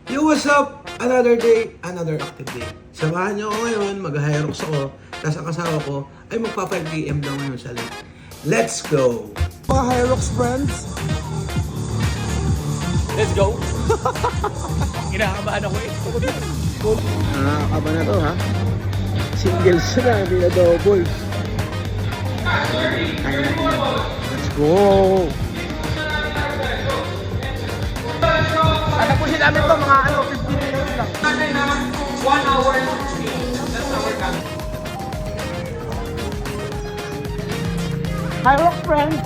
Yo, what's up? Another day, another active day. Samahan niyo ako ngayon, mag-Hyrox ako. Tapos ang kasama ko ay magpa 5 PM daw ngayon sa lake. Let's go! Mga Hyrox friends, Let's go! Kinakabahan ako eh. nakakaba na to ha. Singles na, hindi na double. Let's go! Ano po sila namin to, mga 15 minutes lang. 1 hour and 15. That's our count. Hyrox friends!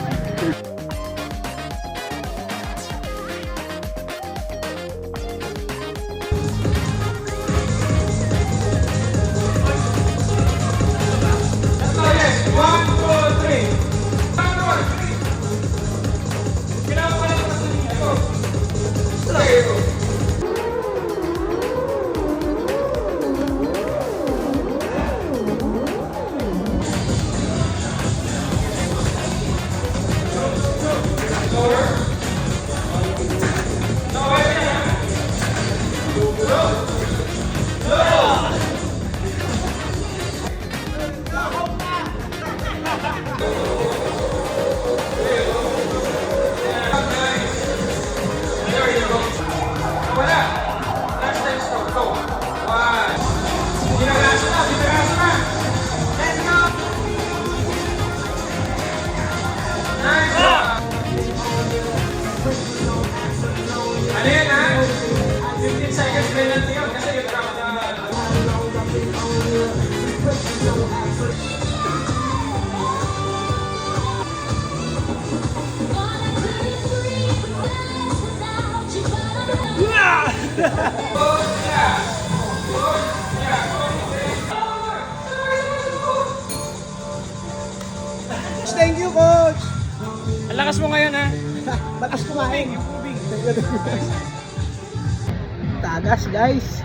Ano yan ha? 15 seconds penalty yun kasi yung Thank you, coach! Ang lakas mo ngayon ha? Batas kumain. Tagas, guys.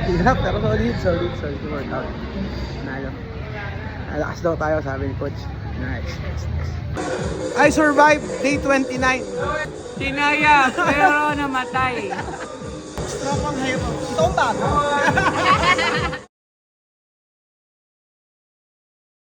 Hirap, pero solid to work out. Nalo. Alakas daw tayo, sabi ni coach. Nice. I survived day 29. Tinaya, pero namatay. Strong ang hero. Ito ang bago.